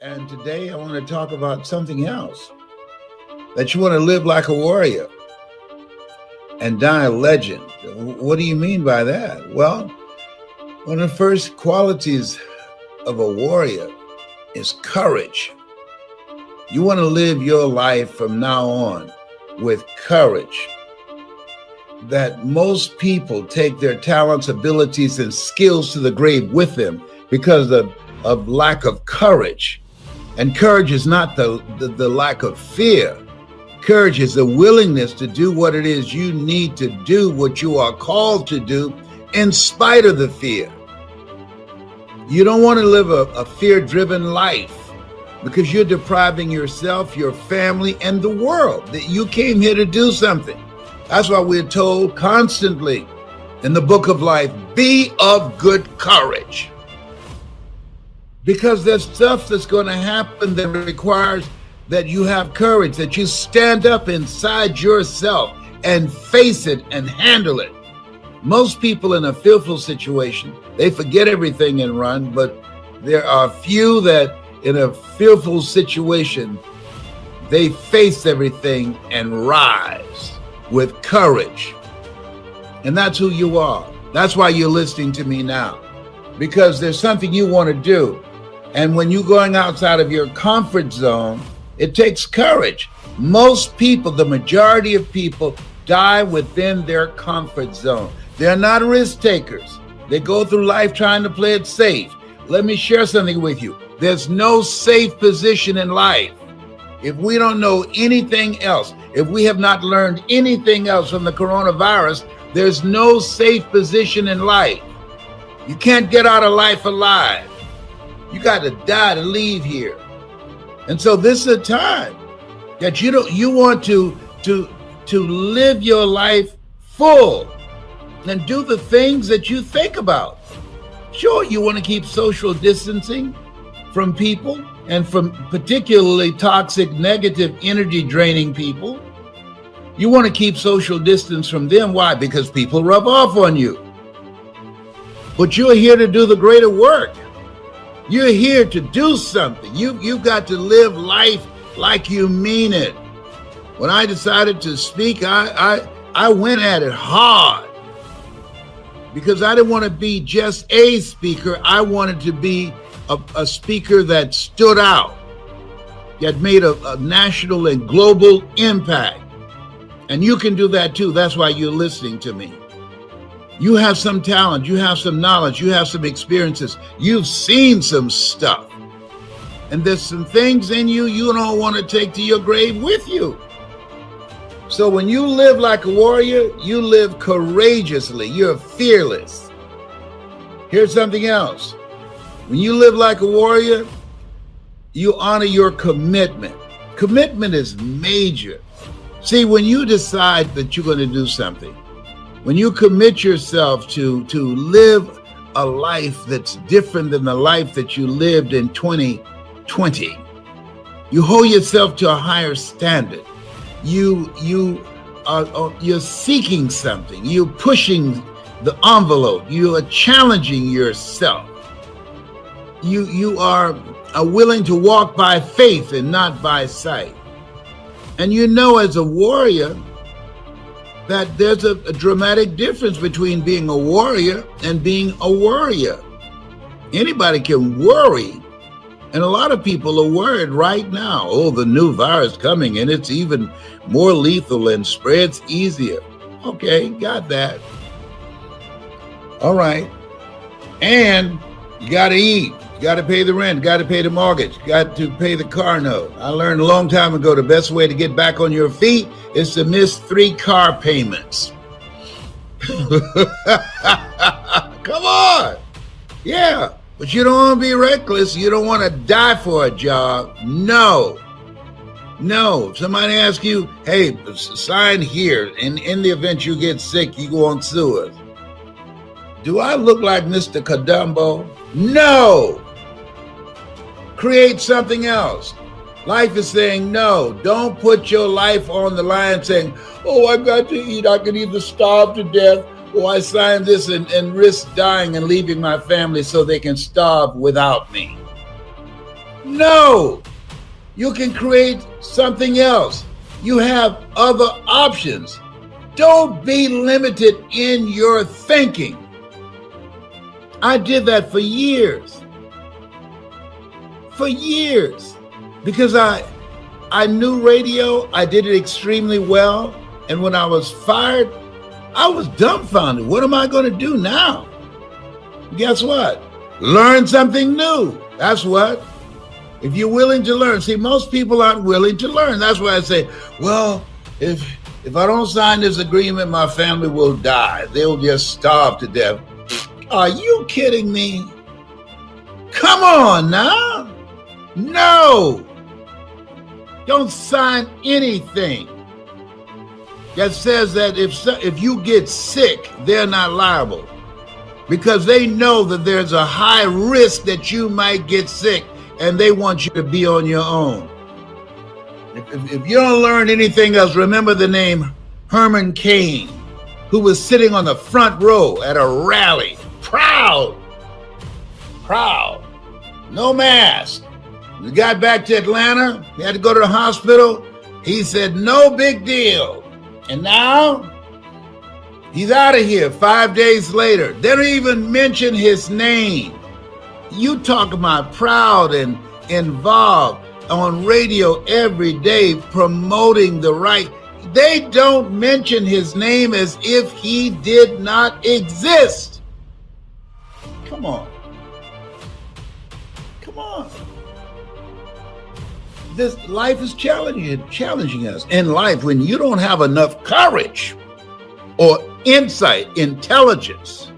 And today I want to talk about something else. That you want to live like a warrior and die a legend. What do you mean by that? Well, one of the first qualities of a warrior is courage. You want to live your life from now on with courage. That most people take their talents, abilities, and skills to the grave with them because of lack of courage. And courage is not the lack of fear. Courage is the willingness to do what it is you need to do, what you are called to do, in spite of the fear. You don't want to live a fear-driven life because you're depriving yourself, your family, and the world that you came here to do something. That's why we're told constantly in the book of life, be of good courage. Because there's stuff that's going to happen that requires that you have courage, that you stand up inside yourself and face it and handle it. Most people in a fearful situation, they forget everything and run, but there are few that in a fearful situation, they face everything and rise with courage. And that's who you are. That's why you're listening to me now, because there's something you want to do. And when you're going outside of your comfort zone, it takes courage. Most people, the majority of people, die within their comfort zone. They're not risk takers. They go through life trying to play it safe. Let me share something with you. There's no safe position in life. If we don't know anything else, if we have not learned anything else from the coronavirus, there's no safe position in life. You can't get out of life alive. You got to die to leave here. And so this is a time that you want to live your life full and do the things that you think about. Sure, you want to keep social distancing from people and from particularly toxic, negative, energy draining people. You want to keep social distance from them. Why? Because people rub off on you. But you're here to do the greater work. You're here to do something. You've got to live life like you mean it. When I decided to speak, I went at it hard because I didn't want to be just a speaker. I wanted to be a speaker that stood out, that made a national and global impact. And you can do that too. That's why you're listening to me. You have some talent, you have some knowledge, you have some experiences, you've seen some stuff. And there's some things in you don't want to take to your grave with you. So when you live like a warrior, you live courageously, you're fearless. Here's something else. When you live like a warrior, you honor your commitment. Commitment is major. See, when you decide that you're going to do something, when you commit yourself to live a life that's different than the life that you lived in 2020, you hold yourself to a higher standard. You're seeking something. You're pushing the envelope. You are challenging yourself. You are willing to walk by faith and not by sight. And you know, as a warrior, that there's a dramatic difference between being a warrior and being a worrier. Anybody can worry, and a lot of people are worried right now. Oh, the new virus coming, and it's even more lethal and spreads easier. Okay, got that. All right. And you got to eat. You got to pay the rent, got to pay the mortgage, got to pay the car note. I learned a long time ago the best way to get back on your feet is to miss 3 car payments. Come on. Yeah, but you don't want to be reckless. You don't want to die for a job. No. If somebody asks you, hey, sign here, and in the event you get sick, you go on sue us. Do I look like Mr. Kadumbo? No. Create something else. Life is saying no. Don't put your life on the line saying, oh, I got to eat. I can either starve to death or I sign this and risk dying and leaving my family so they can starve without me. No, you can create something else. You have other options. Don't be limited in your thinking. I did that for years. Because I knew radio, I did it extremely well. And when I was fired, I was dumbfounded. What am I going to do now? Guess what? Learn something new. That's what. If you're willing to learn. See, most people aren't willing to learn. That's why I say, well, if I don't sign this agreement, my family will die. They'll just starve to death. Are you kidding me? Come on now. No. Don't sign anything that says that if you get sick, they're not liable, because they know that there's a high risk that you might get sick, and they want you to be on your own. If you don't learn anything else, remember the name Herman Cain, who was sitting on the front row at a rally, proud, no mask. We got back to Atlanta, he had to go to the hospital. He said, no big deal. And now he's out of here 5 days later. They don't even mention his name. You talk about proud and involved on radio every day promoting the right. They don't mention his name as if he did not exist. Come on. This life is challenging us. In life, when you don't have enough courage or insight, intelligence,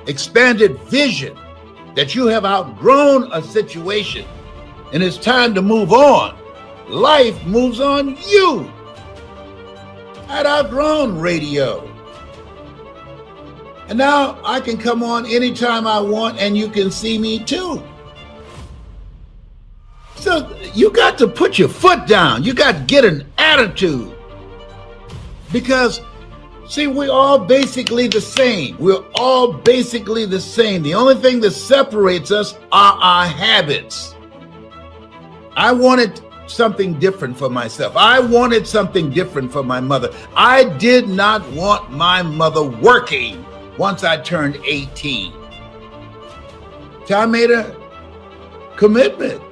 expanded vision, that you have outgrown a situation and it's time to move on, life moves on you. I'd outgrown radio. And now I can come on anytime I want, and you can see me too. So you got to put your foot down. You got to get an attitude. Because, see, we're all basically the same. We're all basically the same. The only thing that separates us are our habits. I wanted something different for myself. I wanted something different for my mother. I did not want my mother working once I turned 18. So I made a commitment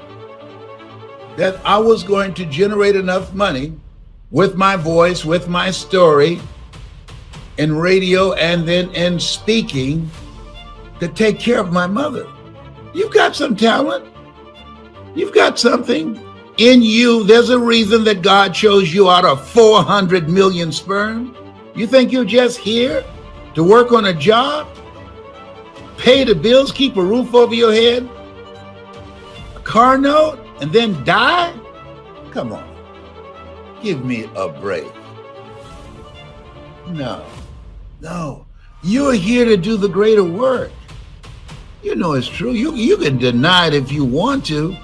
that I was going to generate enough money with my voice, with my story, in radio and then in speaking, to take care of my mother. You've got some talent. You've got something in you. There's a reason that God chose you out of 400 million sperm. You think you're just here to work on a job, pay the bills, keep a roof over your head, a car note, and then die? Come on, give me a break. No, you're here to do the greater work. You know it's true. You can deny it if you want to.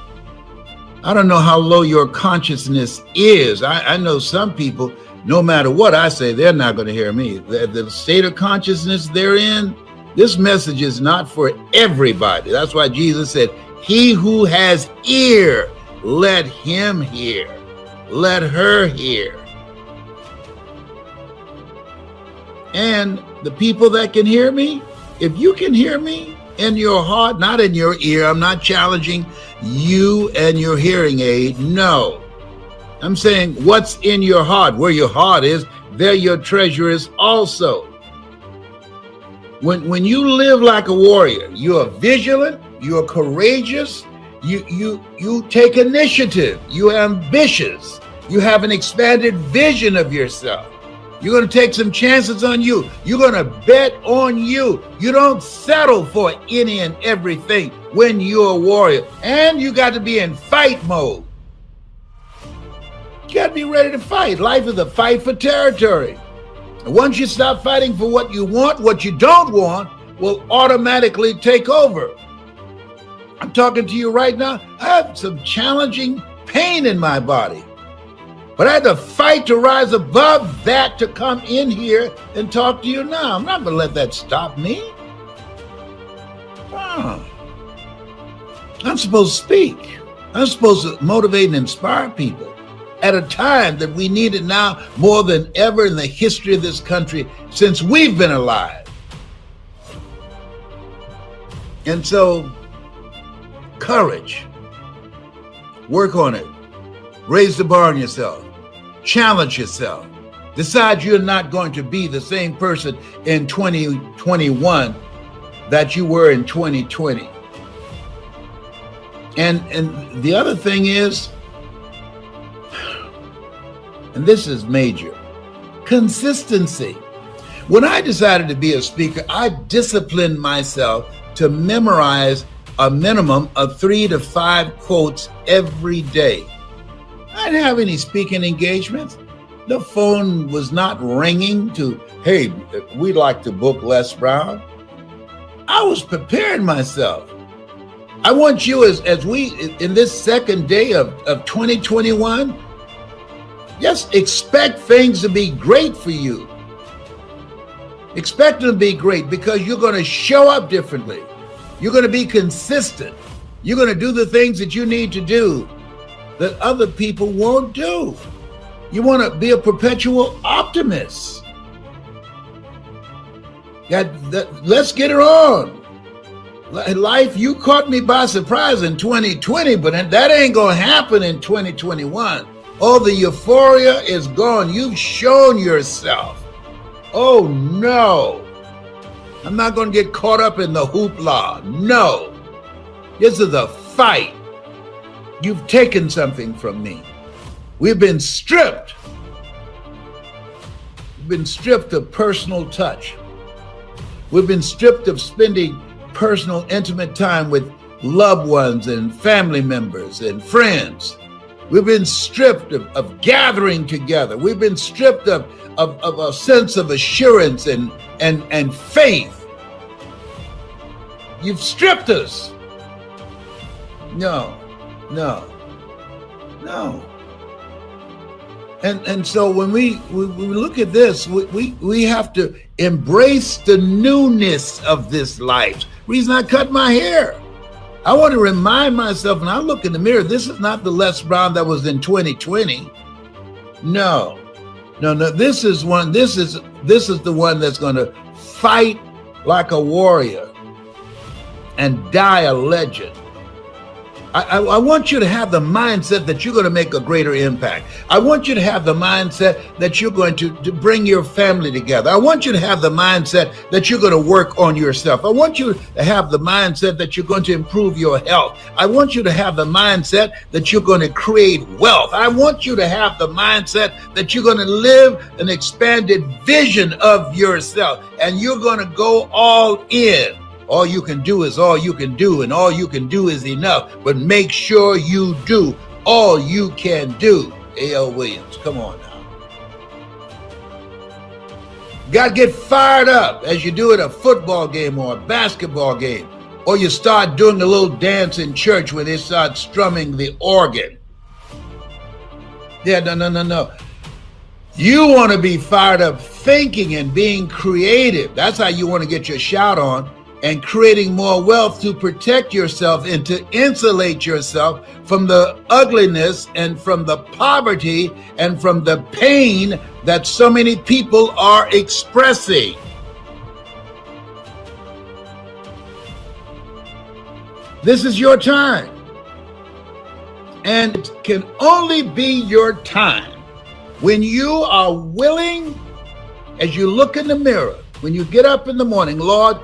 I don't know how low your consciousness is. I know some people, no matter what I say, they're not going to hear me. The state of consciousness they're in, this message is not for everybody. That's why Jesus said, he who has ear, let him hear. Let her hear. And the people that can hear me, if you can hear me in your heart, not in your ear, I'm not challenging you and your hearing aid. No, I'm saying what's in your heart. Where your heart is, there your treasure is also. When you live like a warrior, you are vigilant, you are courageous, you take initiative, you are ambitious, you have an expanded vision of yourself. You're going to take some chances on you. You're going to bet on you. You don't settle for any and everything when you're a warrior. And you got to be in fight mode. You got to be ready to fight. Life is a fight for territory. And once you stop fighting for what you want, what you don't want will automatically take over. I'm talking to you right now. I have some challenging pain in my body. But I had to fight to rise above that to come in here and talk to you now. I'm not going to let that stop me. I'm supposed to speak. I'm supposed to motivate and inspire people at a time that we need it now more than ever in the history of this country since we've been alive. And so, courage. Work on it. Raise the bar on yourself. Challenge yourself. Decide you're not going to be the same person in 2021 that you were in 2020. And the other thing is, and this is major, consistency. When I decided to be a speaker, I disciplined myself to memorize a minimum of 3 to 5 quotes every day. I didn't have any speaking engagements. The phone was not ringing to, hey, we'd like to book lesbrown. I was preparing myself. I want you as we, in this second day of 2021, just expect things to be great for you. Expect them to be great because you're going to show up differently. You're going to be consistent. You're going to do the things that you need to do that other people won't do. You want to be a perpetual optimist. Let's get it on. Life, you caught me by surprise in 2020, but that ain't going to happen in 2021. Oh, the euphoria is gone. You've shown yourself. Oh, no. I'm not going to get caught up in the hoopla. No. This is a fight. You've taken something from me. We've been stripped. We've been stripped of personal touch. We've been stripped of spending personal, intimate time with loved ones and family members and friends. We've been stripped of gathering together. We've been stripped of a sense of assurance and faith. You've stripped us. No. And so when we look at this, we have to embrace the newness of this life. Reason I cut my hair. I want to remind myself when I look in the mirror, this is not the Les Brown that was in 2020. No. This is the one that's going to fight like a warrior and die a legend. I want you to have the mindset that you're going to make a greater impact. I want you to have the mindset that you're going to bring your family together. I want you to have the mindset that you're going to work on yourself. I want you to have the mindset that you're going to improve your health. I want you to have the mindset that you're going to create wealth. I want you to have the mindset that you're going to live an expanded vision of yourself, and you're going to go all in. All you can do is all you can do, and all you can do is enough. But make sure you do all you can do. A.L. Williams, come on now. Got to get fired up as you do at a football game or a basketball game, or you start doing a little dance in church when they start strumming the organ. Yeah, no. You want to be fired up thinking and being creative. That's how you want to get your shout on. And creating more wealth to protect yourself and to insulate yourself from the ugliness and from the poverty and from the pain that so many people are expressing. This is your time. And it can only be your time when you are willing, as you look in the mirror, when you get up in the morning, Lord,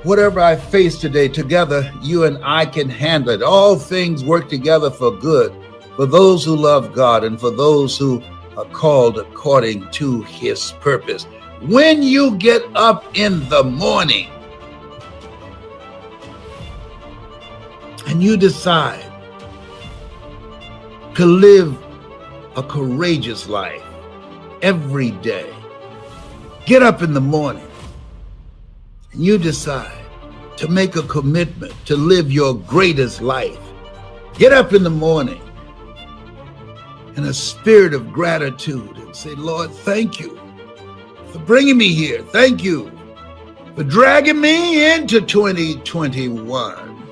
whatever I face today, together, you and I can handle it. All things work together for good, for those who love God and for those who are called according to his purpose. When you get up in the morning and you decide to live a courageous life every day, get up in the morning, you decide to make a commitment to live your greatest life. Get up in the morning in a spirit of gratitude and say, Lord, thank you for bringing me here. Thank you for dragging me into 2021.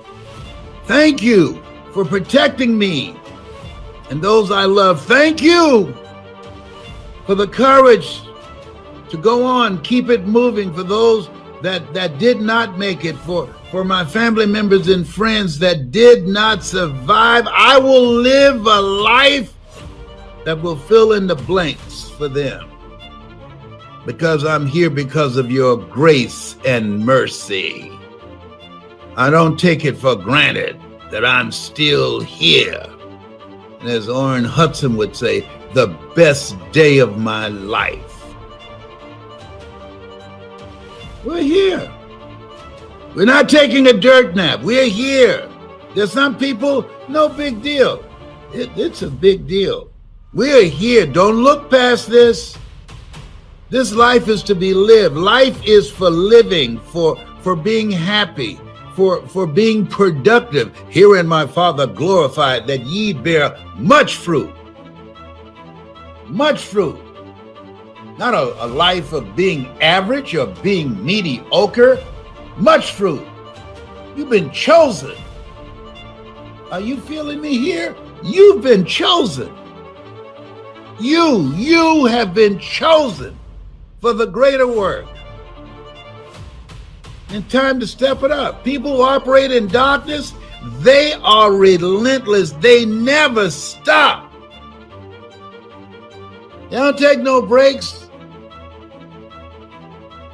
Thank you for protecting me and those I love. Thank you for the courage to go on, keep it moving. For those that did not make it, for my family members and friends that did not survive, I will live a life that will fill in the blanks for them, because I'm here because of your grace and mercy. I don't take it for granted that I'm still here. And as Orrin Hudson would say, the best day of my life. We're here. We're not taking a dirt nap. We're here. There's some people, no big deal. It's a big deal. We're here. Don't look past this. This life is to be lived. Life is for living, for being happy, for being productive. Herein my Father glorified, that ye bear much fruit. Much fruit. Not a life of being average or being mediocre. Much fruit. You've been chosen. Are you feeling me here? You've been chosen. You have been chosen for the greater work. And time to step it up. People who operate in darkness, they are relentless. They never stop. They don't take no breaks.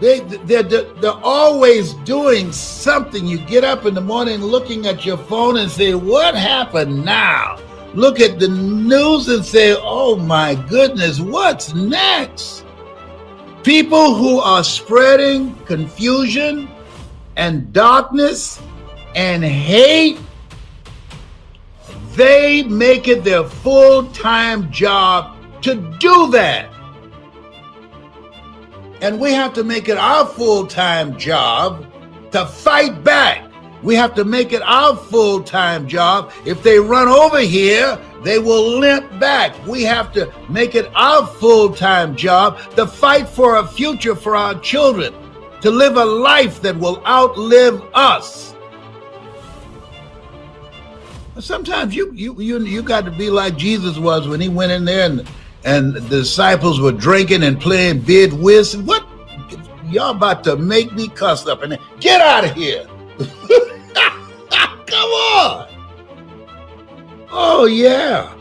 They're always doing something. You get up in the morning looking at your phone and say, what happened now? Look at the news and say, oh my goodness, what's next? People who are spreading confusion and darkness and hate, they make it their full-time job to do that. And we have to make it our full-time job to fight back. We have to make it our full-time job. If they run over here, they will limp back. We have to make it our full-time job to fight for a future for our children, to live a life that will outlive us. Sometimes you got to be like Jesus was when he went in there and the disciples were drinking and playing bid whist. What? Y'all about to make me cuss up and get out of here. Come on. Oh yeah.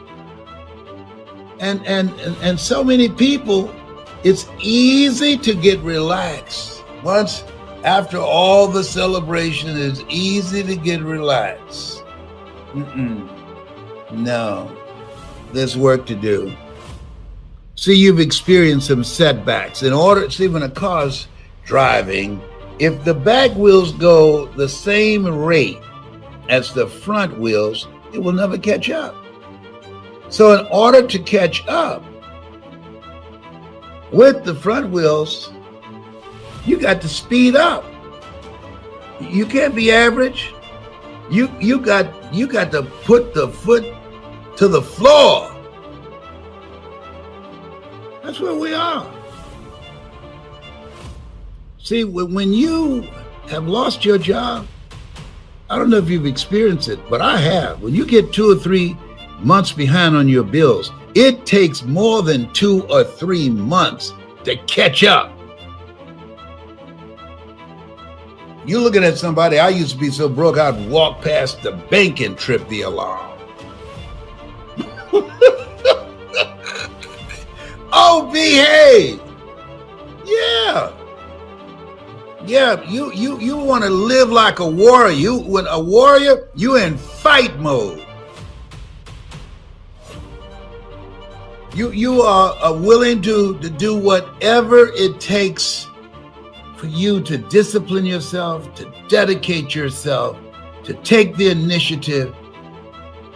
And so many people, it's easy to get relaxed. Once after all the celebration, it's easy to get relaxed. No, there's work to do. See, you've experienced some setbacks. When a car's driving, if the back wheels go the same rate as the front wheels, it will never catch up. So in order to catch up with the front wheels, you got to speed up. You can't be average. You got to put the foot to the floor. That's where we are. See, when you have lost your job, I don't know if you've experienced it, but I have. When you get 2 or 3 months behind on your bills, it takes more than 2 or 3 months to catch up. You're looking at somebody, I used to be so broke, I'd walk past the bank and trip the alarm. Oh, behave. Yeah, you want to live like a warrior. When a warrior, you in fight mode. You are willing to do whatever it takes for you to discipline yourself, to dedicate yourself, to take the initiative,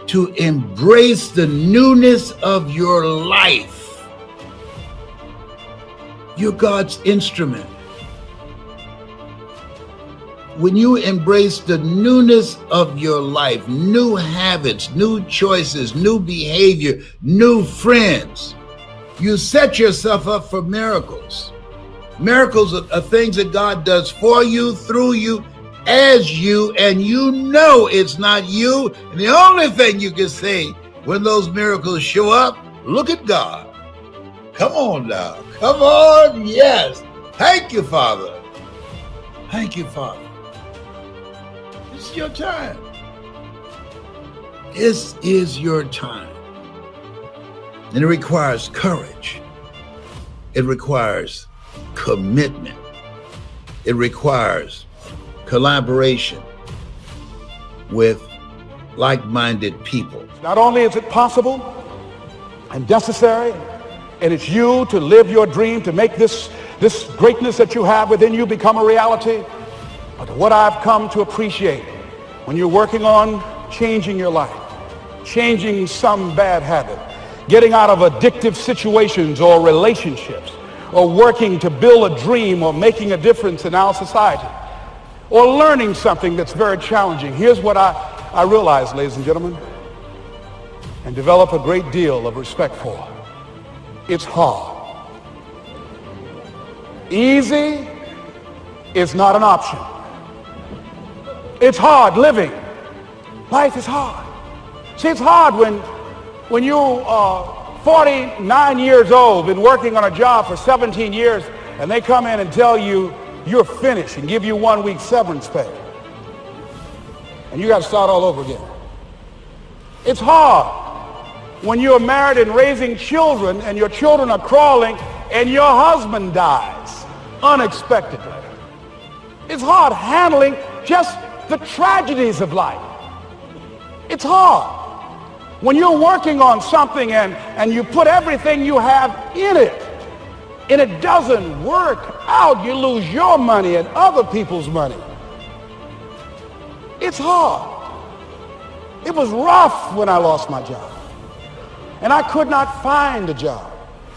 to embrace the newness of your life. You're God's instrument. When you embrace the newness of your life, new habits, new choices, new behavior, new friends, you set yourself up for miracles. Miracles are things that God does for you, through you, as you, and you know it's not you. And the only thing you can say when those miracles show up, look at God. Come on now. Come on. Yes. Thank you, Father. Thank you, Father. This is your time. This is your time. And it requires courage. It requires commitment. It requires collaboration with like-minded people. Not only is it possible and necessary, and it's you to live your dream, to make this greatness that you have within you become a reality, but what I've come to appreciate when you're working on changing your life, changing some bad habit, getting out of addictive situations or relationships, or working to build a dream or making a difference in our society, or learning something that's very challenging. Here's what I realize, ladies and gentlemen, and develop a great deal of respect for. It's hard. Easy is not an option. It's hard living. Life is hard. See, it's hard when you are 49 years old, been working on a job for 17 years, and they come in and tell you you're finished and give you 1 week severance pay. And you got to start all over again. It's hard when you're married and raising children and your children are crawling and your husband dies unexpectedly. It's hard handling just the tragedies of life. It's hard when you're working on something and you put everything you have in it and it doesn't work out. You lose your money and other people's money. It's hard. It was rough when I lost my job and I could not find a job.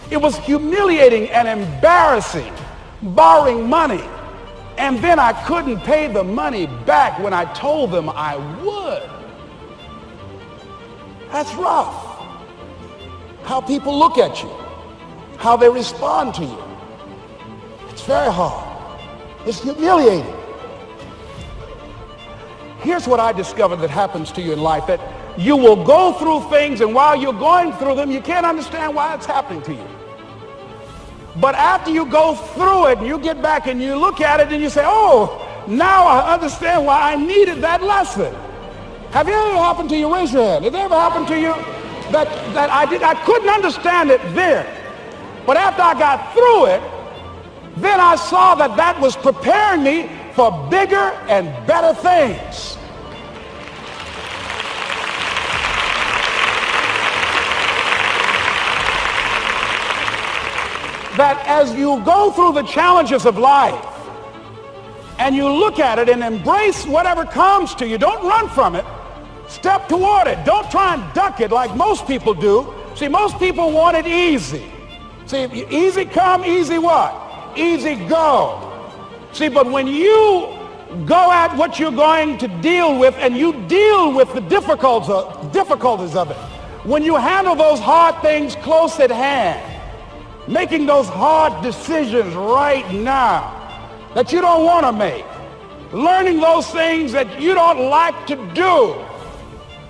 It was humiliating and embarrassing, borrowing money, and then I couldn't pay the money back when I told them I would. That's rough. How people look at you, how they respond to you. It's very hard. It's humiliating. Here's what I discovered that happens to you in life, that you will go through things, and while you're going through them, you can't understand why it's happening to you. But after you go through it, and you get back and you look at it and you say, oh, now I understand why I needed that lesson. Have it ever happened to you? Raise your hand. Has it ever happened to you that I couldn't understand it then, but after I got through it, then I saw that was preparing me for bigger and better things. That as you go through the challenges of life and you look at it and embrace whatever comes to you, don't run from it. Step toward it. Don't try and duck it like most people do. See, most people want it easy. See, easy come, easy what? Easy go. See, but when you go at what you're going to deal with and you deal with the difficulties of it, when you handle those hard things close at hand, making those hard decisions right now that you don't want to make, learning those things that you don't like to do,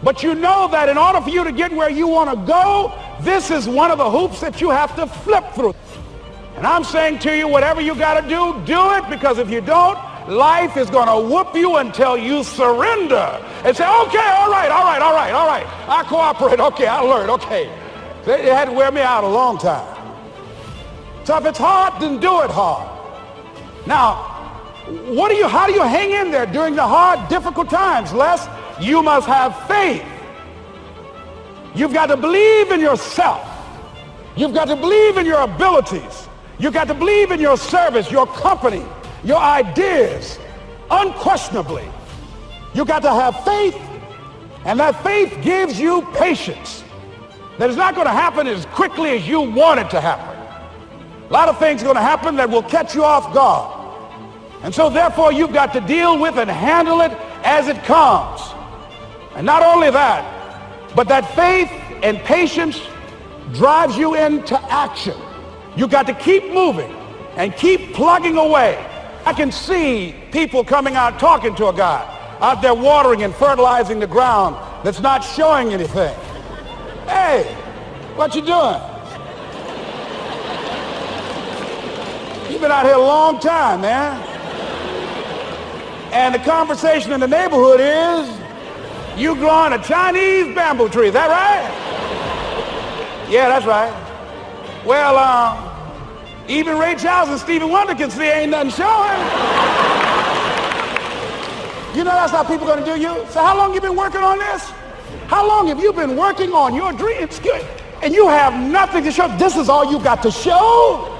but you know that in order for you to get where you want to go, this is one of the hoops that you have to flip through. And I'm saying to you, whatever you got to do it, because if you don't, life is going to whoop you until you surrender and say, okay, all right, I cooperate, okay, I learned, okay. They had to wear me out a long time. So if it's hard, then do it hard. Now, how do you hang in there during the hard, difficult times, Les? You must have faith. You've got to believe in yourself. You've got to believe in your abilities. You've got to believe in your service, your company, your ideas, unquestionably. You've got to have faith, and that faith gives you patience. That is not going to happen as quickly as you want it to happen. A lot of things are going to happen that will catch you off guard. And so therefore you've got to deal with and handle it as it comes. And not only that, but that faith and patience drives you into action. You've got to keep moving and keep plugging away I can see people coming out talking to a guy out there watering and fertilizing the ground that's not showing anything. Hey, what you doing? You've been out here a long time, man. And the conversation in the neighborhood is, you growing a Chinese bamboo tree, is that right? Yeah, that's right. Well, even Ray Charles and Stevie Wonder can see ain't nothing showing. You know that's how people are going to do you? So how long you been working on this? How long have you been working on your dreams? And you have nothing to show. This is all you got to show?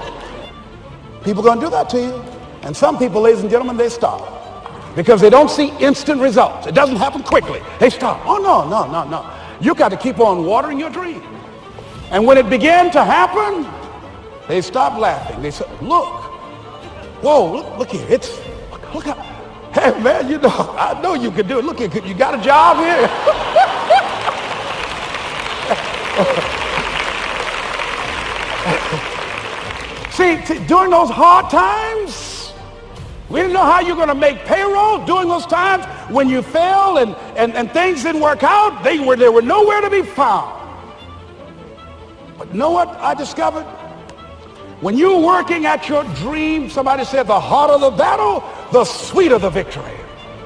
People are going to do that to you. And some people, ladies and gentlemen, they stop. Because they don't see instant results. It doesn't happen quickly. They stop. Oh, no. You got to keep on watering your dream. And when it began to happen, they stopped laughing. They said, look. Whoa, look here. Look how, hey, man, you know, I know you can do it. Look here, you got a job here? See, during those hard times, we didn't know how you're going to make payroll. During those times when you fell and things didn't work out, they were nowhere to be found. But you know what I discovered? When you're working at your dream, somebody said the harder the battle, the sweeter the victory.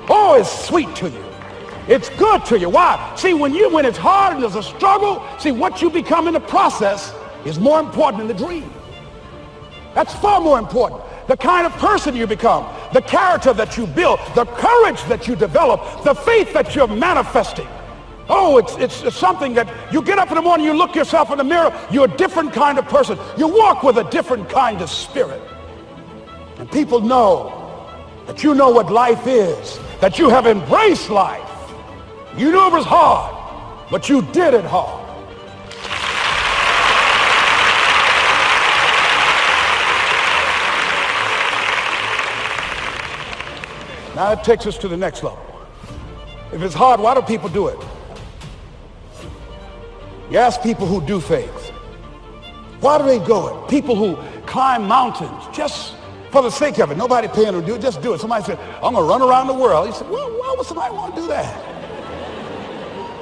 Oh, it's sweet to you. It's good to you. Why? See, when it's hard and there's a struggle, see, what you become in the process is more important than the dream. That's far more important. The kind of person you become, the character that you build, the courage that you develop, the faith that you're manifesting. Oh, it's something that you get up in the morning, you look yourself in the mirror, you're a different kind of person. You walk with a different kind of spirit. And people know that you know what life is, that you have embraced life. You knew it was hard, but you did it hard. Now it takes us to the next level. If it's hard, why do people do it? You ask people who do things. Why do they go it? People who climb mountains just for the sake of it. Nobody paying them to do it. Just do it. Somebody said, I'm going to run around the world. He said, well, why would somebody want to do that?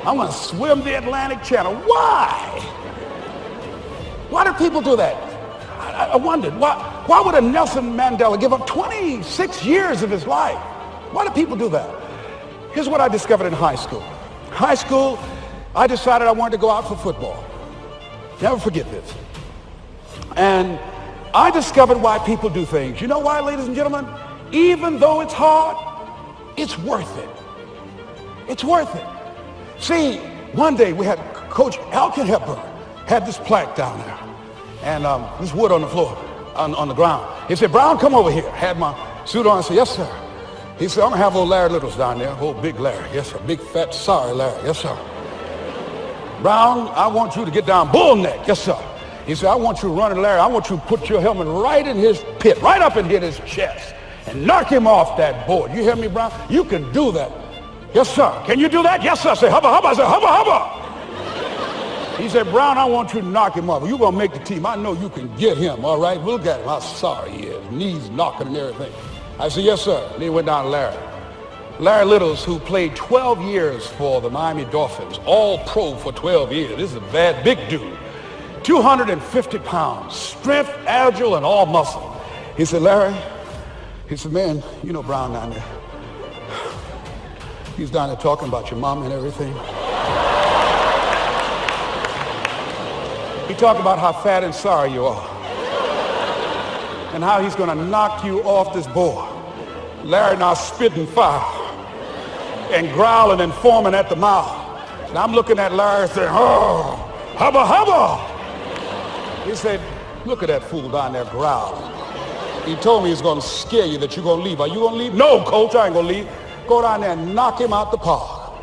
I'm going to swim the Atlantic Channel. Why? Why do people do that? I wondered, why would a Nelson Mandela give up 26 years of his life? Why do people do that? Here's what I discovered in high school. High school, I decided I wanted to go out for football. Never forget this. And I discovered why people do things. You know why, ladies and gentlemen? Even though it's hard, it's worth it. It's worth it. See, one day we had Coach Alkin Hepburn had this plaque down there. And this wood on the floor, on the ground. He said, Brown, come over here. Had my suit on. I said, yes, sir. He said, I'm going to have old Larry Littles down there. Old big Larry. Yes, sir. Big, fat, sorry Larry. Yes, sir. Brown, I want you to get down bull neck. Yes, sir. He said, I want you to run at Larry. I want you to put your helmet right in his pit, right up and hit his chest, and knock him off that board. You hear me, Brown? You can do that. Yes, sir. Can you do that? Yes, sir. I said, hubba, hubba. I said, hubba, hubba. He said, Brown, I want you to knock him off. You're going to make the team. I know you can get him, all right? Look at him. How sorry he is. Knees knocking and everything. I said, yes, sir. And then went down to Larry. Larry Littles, who played 12 years for the Miami Dolphins, all pro for 12 years. This is a bad, big dude. 250 pounds, strength, agile, and all muscle. He said, Larry, he said, man, you know Brown down there. He's down there talking about your mom and everything. He talked about how fat and sorry you are and how he's going to knock you off this board. Larry now spitting fire and growling and foaming at the mouth. And I'm looking at Larry saying, oh, hubba, hubba. He said, look at that fool down there growling. He told me he's going to scare you, that you're going to leave. Are you going to leave? No, coach, I ain't going to leave. Go down there and knock him out the park.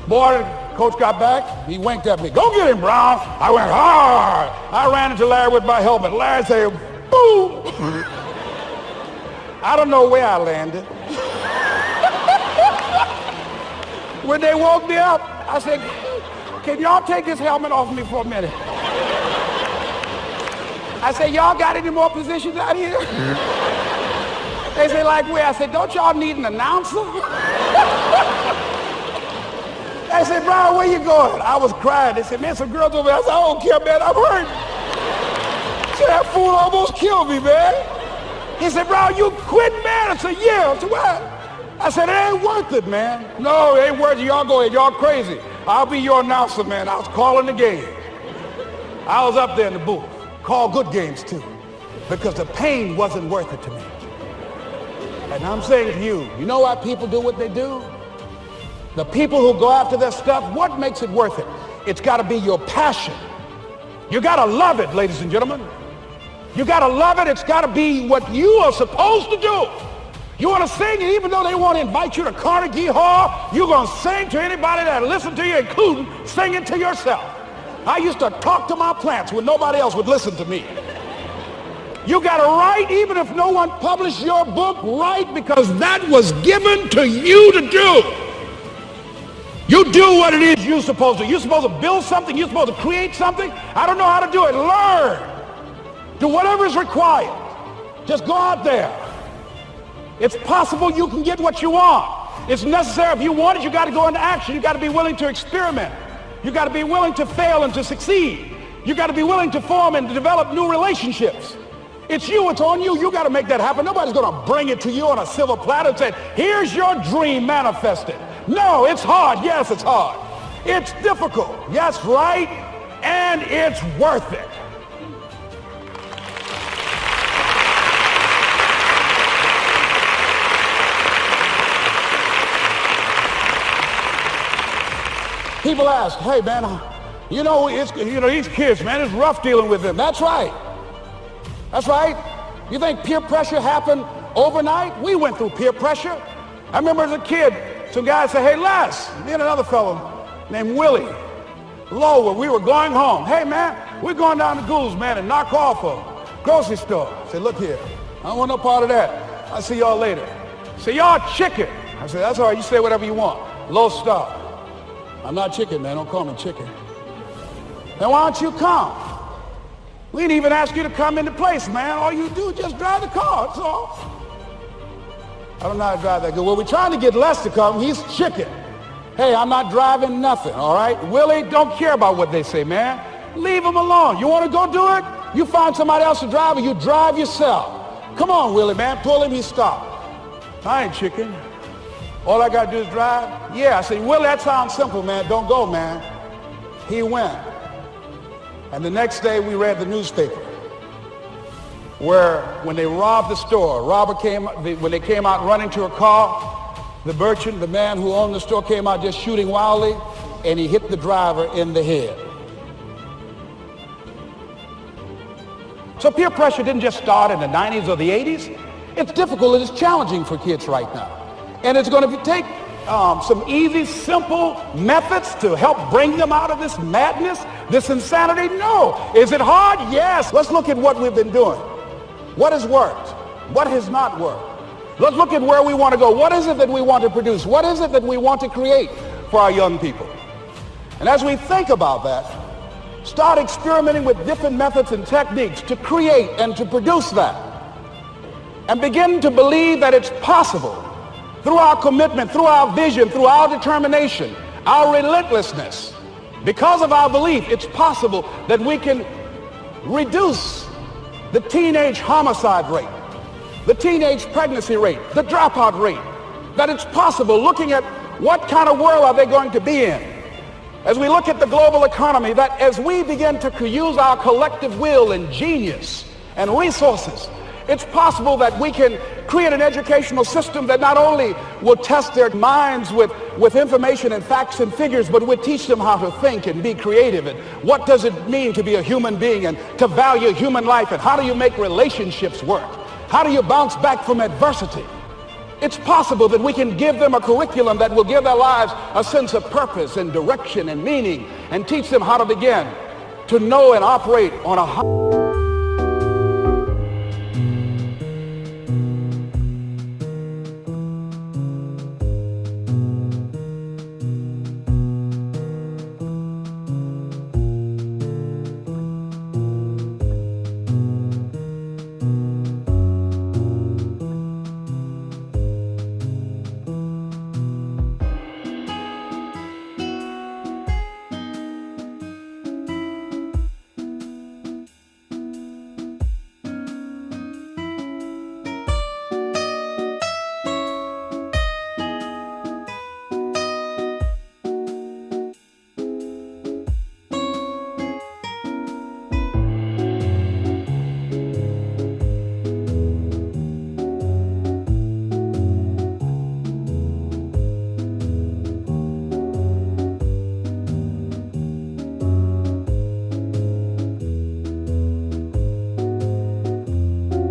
Boy, coach got back. He winked at me. Go get him, Brown. I went hard. I ran into Larry with my helmet. Larry said, boom. I don't know where I landed. When they woke me up, I said, can y'all take this helmet off me for a minute? I said, y'all got any more positions out here? They say, like where? I said, don't y'all need an announcer? They said, Brown, where you going? I was crying. They said, man, some girls over there. I said, I don't care, man, I'm hurt. So that fool almost killed me, man. He said, Brown, you quit, man? I said, yeah. I said, what? I said, it ain't worth it, man. No, it ain't worth it. Y'all go ahead. Y'all crazy. I'll be your announcer, man. I was calling the game. I was up there in the booth. Call good games, too, because the pain wasn't worth it to me. And I'm saying to you, you know why people do what they do? The people who go after their stuff, what makes it worth it? It's got to be your passion. You got to love it, ladies and gentlemen. You got to love it. It's got to be what you are supposed to do. You want to sing, and even though they want to invite you to Carnegie Hall, you're going to sing to anybody that listens to you, including singing to yourself. I used to talk to my plants when nobody else would listen to me. You got to write, even if no one published your book, write, because that was given to you to do. You do what it is you're supposed to. You're supposed to build something. You're supposed to create something. I don't know how to do it. Learn. Do whatever is required. Just go out there. It's possible you can get what you want. It's necessary. If you want it, you got to go into action. You got to be willing to experiment. You got to be willing to fail and to succeed. You got to be willing to form and to develop new relationships. It's you. It's on you. You got to make that happen. Nobody's going to bring it to you on a silver platter and say, here's your dream manifested. No, it's hard. Yes, it's hard. It's difficult. Yes, right. And it's worth it. People ask, hey, man, these kids, man, it's rough dealing with them. That's right. That's right. You think peer pressure happened overnight? We went through peer pressure. I remember as a kid, some guy said, hey, Les, me and another fellow named Willie Lower, we were going home. Hey, man, we're going down to Goulds, man, and knock off a grocery store. I said, look here, I don't want no part of that. I'll see y'all later. Say, y'all chicken. I said, that's all right, you say whatever you want. Low star. I'm not chicken, man, don't call me chicken. Then why don't you come? We didn't even ask you to come into place, man. All you do is just drive the car, that's all. I don't know how to drive that good. Well, we're trying to get Les to come. He's chicken. Hey, I'm not driving nothing, all right? Willie, don't care about what they say, man. Leave him alone. You want to go do it? You find somebody else to drive, or you drive yourself. Come on, Willie, man. Pull him, he stopped. I ain't chicken. All I got to do is drive? Yeah. I said, Willie, that sounds simple, man. Don't go, man. He went. And the next day, we read the newspaper where when they robbed the store, when they came out running to a car, the merchant, the man who owned the store, came out just shooting wildly, and he hit the driver in the head. So peer pressure didn't just start in the 90s or the 80s. It's difficult and it's challenging for kids right now. And it's going to take some easy, simple methods to help bring them out of this madness, this insanity. No. Is it hard? Yes. Let's look at what we've been doing. What has worked? What has not worked? Let's look at where we want to go. What is it that we want to produce? What is it that we want to create for our young people? And as we think about that, start experimenting with different methods and techniques to create and to produce that. And begin to believe that it's possible through our commitment, through our vision, through our determination, our relentlessness. Because of our belief, it's possible that we can reduce the teenage homicide rate, the teenage pregnancy rate, the dropout rate, that it's possible, looking at what kind of world are they going to be in. As we look at the global economy, that as we begin to use our collective will and genius and resources, it's possible that we can create an educational system that not only will test their minds with information and facts and figures, but will teach them how to think and be creative, and what does it mean to be a human being and to value human life, and how do you make relationships work? How do you bounce back from adversity? It's possible that we can give them a curriculum that will give their lives a sense of purpose and direction and meaning, and teach them how to begin to know and operate on a high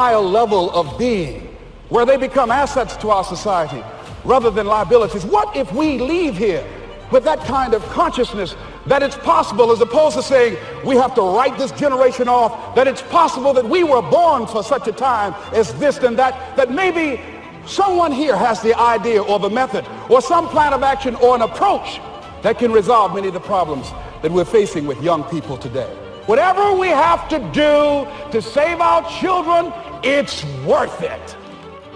higher level of being, where they become assets to our society rather than liabilities. What if we leave here with that kind of consciousness that it's possible, as opposed to saying we have to write this generation off, that it's possible that we were born for such a time as this and that, that maybe someone here has the idea or the method or some plan of action or an approach that can resolve many of the problems that we're facing with young people today. Whatever we have to do to save our children, it's worth it.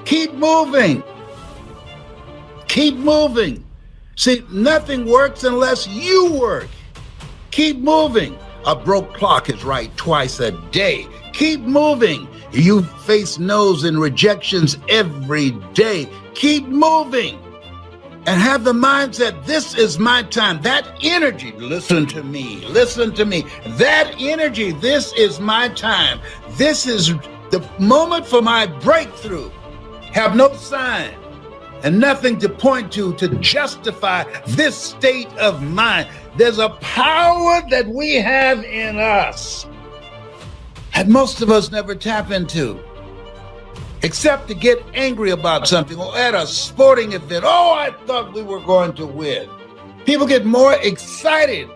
Keep moving. Keep moving. See, nothing works unless you work. Keep moving. A broke clock is right twice a day. Keep moving. You face no's and rejections every day. Keep moving. And have the mindset, this is my time. That energy, listen to me. That energy, this is my time. This is the moment for my breakthrough. Have no sign and nothing to point to justify this state of mind. There's a power that we have in us that most of us never tap into, except to get angry about something or at a sporting event. Oh, I thought we were going to win. People get more excited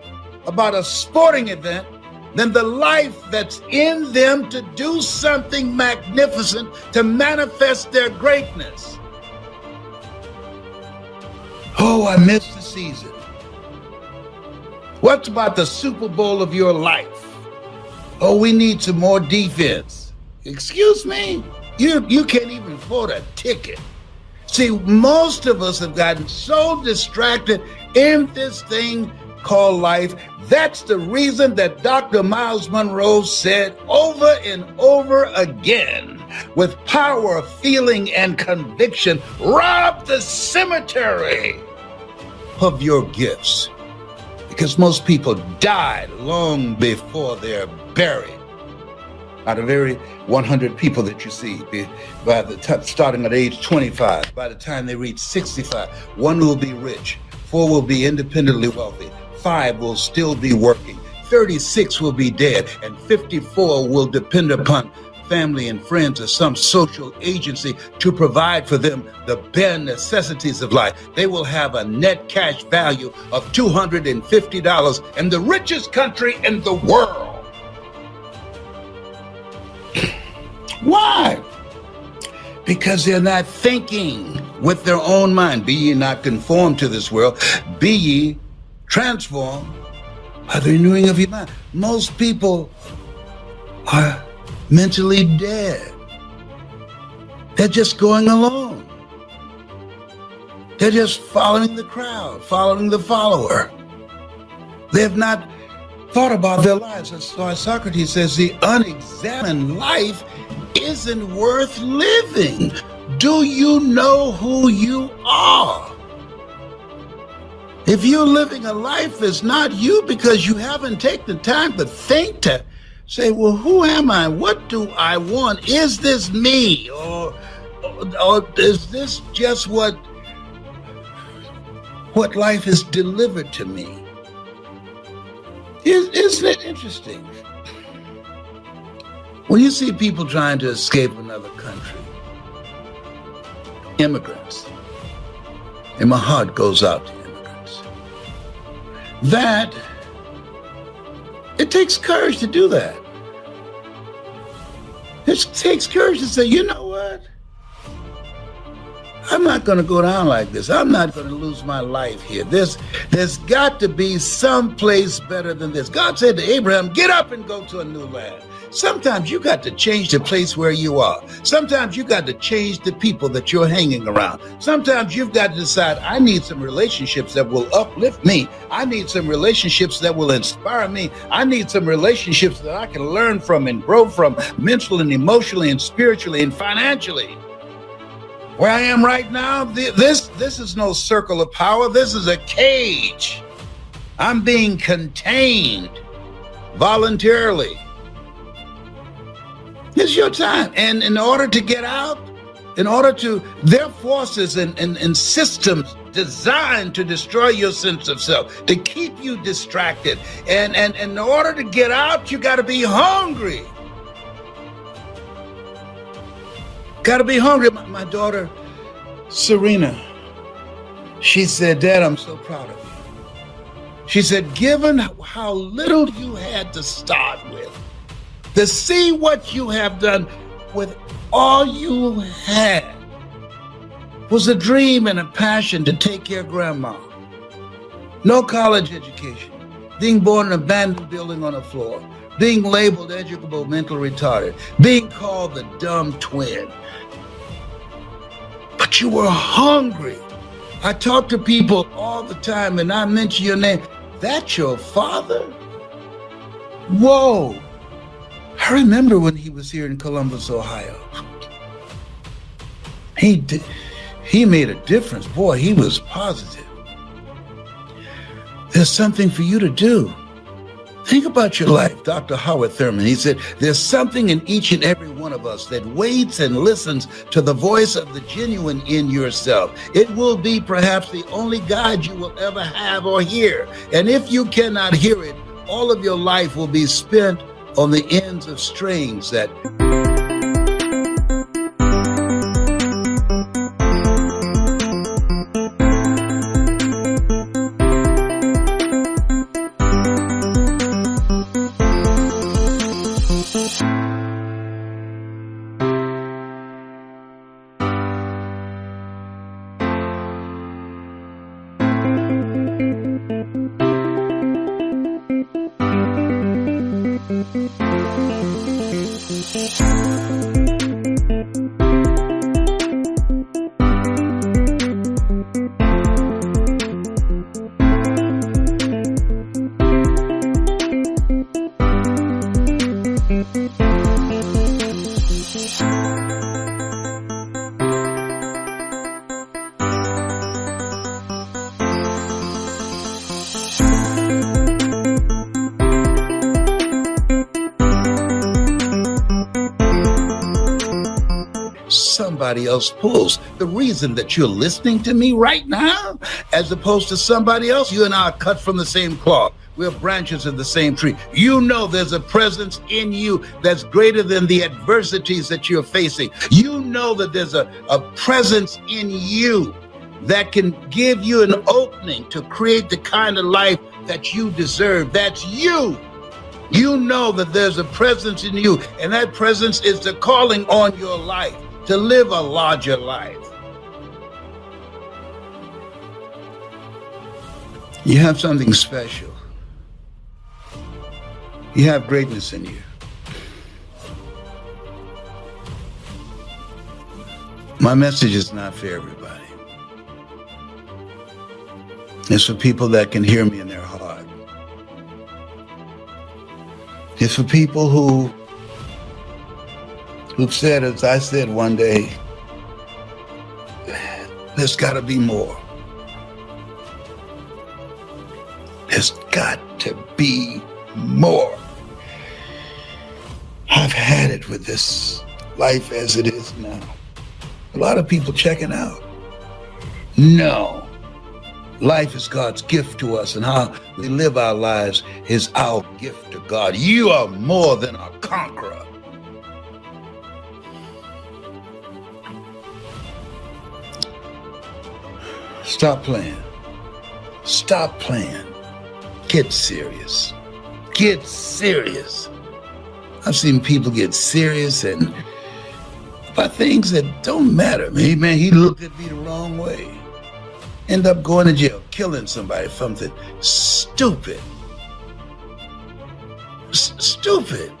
about a sporting event than the life that's in them to do something magnificent, to manifest their greatness. Oh, I missed the season. What about the Super Bowl of your life? Oh, we need some more defense. Excuse me? You can't even afford a ticket. See, most of us have gotten so distracted in this thing called life. That's the reason that Dr. Miles Monroe said over and over again, with power, feeling, and conviction, rob the cemetery of your gifts. Because most people died long before they're buried. Out of every 100 people that you see, by the starting at age 25, by the time they reach 65, 1 will be rich, 4 will be independently wealthy, 5 will still be working, 36 will be dead, and 54 will depend upon family and friends or some social agency to provide for them the bare necessities of life. They will have a net cash value of $250 in the richest country in the world. Why? Because they're not thinking with their own mind. Be ye not conformed to this world, be ye transformed by the renewing of your mind. Most people are mentally dead. They're just going along. They're just following the crowd, following the follower. They have not thought about their lives. That's why Socrates says the unexamined life isn't worth living. Do you know who you are? If you're living a life that's not you because you haven't taken the time to think, to say, well, who am I? What do I want? Is this me? Or is this just what life has delivered to me? Isn't it interesting? When you see people trying to escape another country, immigrants, and my heart goes out to immigrants, that it takes courage to do that. It takes courage to say, you know what? I'm not going to go down like this. I'm not going to lose my life here. There's got to be some place better than this. God said to Abraham, get up and go to a new land. Sometimes you got to change the place where you are. Sometimes you got to change the people that you're hanging around. Sometimes you've got to decide, I need some relationships that will uplift me. I need some relationships that will inspire me. I need some relationships that I can learn from and grow from mentally and emotionally and spiritually and financially. Where I am right now, this is no circle of power. This is a cage. I'm being contained voluntarily. It's your time. And in order to get out, there are forces and systems designed to destroy your sense of self, to keep you distracted. And in order to get out, you got to be hungry. Gotta be hungry. My daughter, Serena, she said, Dad, I'm so proud of you. She said, given how little you had to start with, to see what you have done with all you had was a dream and a passion to take care of grandma. No college education, being born in an abandoned building on a floor, being labeled educable, mentally retarded, being called the dumb twin. But you were hungry. I talk to people all the time and I mention your name. That's your father? Whoa. I remember when he was here in Columbus, Ohio. He made a difference. Boy, he was positive. There's something for you to do. Think about your life. Dr. Howard Thurman, he said, there's something in each and every one of us that waits and listens to the voice of the genuine in yourself. It will be perhaps the only guide you will ever have or hear. And if you cannot hear it, all of your life will be spent on the ends of strings that somebody else pulls. The reason that you're listening to me right now, as opposed to somebody else, you and I are cut from the same cloth. We're branches of the same tree. You know there's a presence in you that's greater than the adversities that you're facing. You know that there's a presence in you that can give you an opening to create the kind of life that you deserve. That's you. You know that there's a presence in you, and that presence is the calling on your life to live a larger life. You have something special. You have greatness in you. My message is not for everybody. It's for people that can hear me in their heart. It's for people who've said, as I said one day, there's got to be more. There's got to be more. I've had it with this life as it is now. A lot of people checking out. No. Life is God's gift to us, and how we live our lives is our gift to God. You are more than a conqueror. Stop playing. Stop playing. Get serious. Get serious. I've seen people get serious and about things that don't matter. Man, he looked at me the wrong way. End up going to jail, killing somebody, something stupid. Stupid.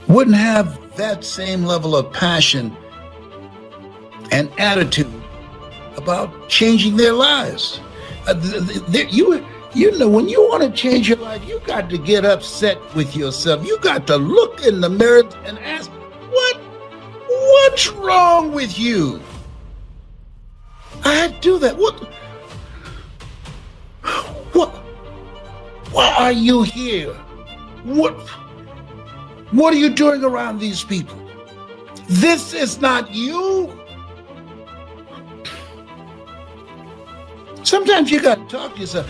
Wouldn't have that same level of passion and attitude about changing their lives. You know, when you want to change your life, you got to get upset with yourself. You got to look in the mirror and ask, what's wrong with you? I had to do that. Why are you here? What are you doing around these people? This is not you. Sometimes you got to talk to yourself.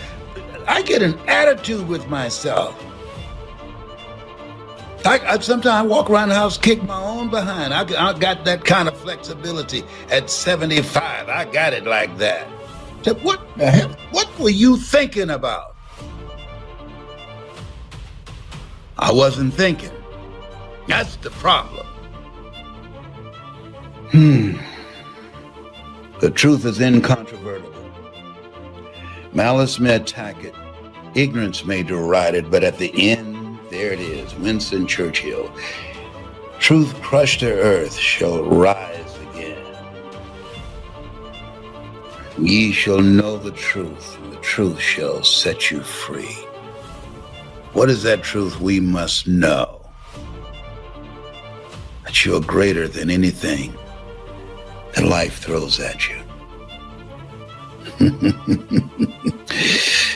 I get an attitude with myself. I sometimes walk around the house, kick my own behind. I got that kind of flexibility at 75. I got it like that. So what the hell? What were you thinking about? I wasn't thinking. That's the problem. The truth is incontrovertible. Malice may attack it, ignorance may deride it, but at the end, there it is, Winston Churchill. Truth crushed to earth shall rise again. Ye shall know the truth, and the truth shall set you free. What is that truth we must know? That you're greater than anything that life throws at you.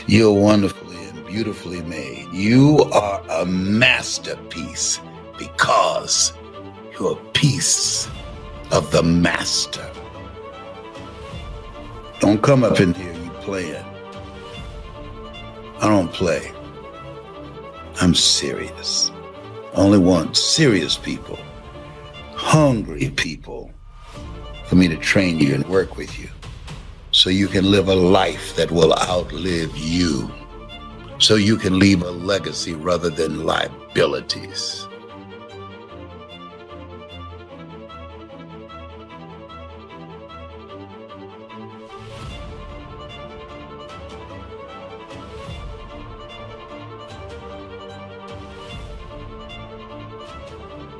You're wonderfully and beautifully made. You are a masterpiece because you're a piece of the master. Don't come up in here you playing. I don't play. I'm serious. I only want serious people, hungry people, for me to train you and work with you so you can live a life that will outlive you, so you can leave a legacy rather than liabilities.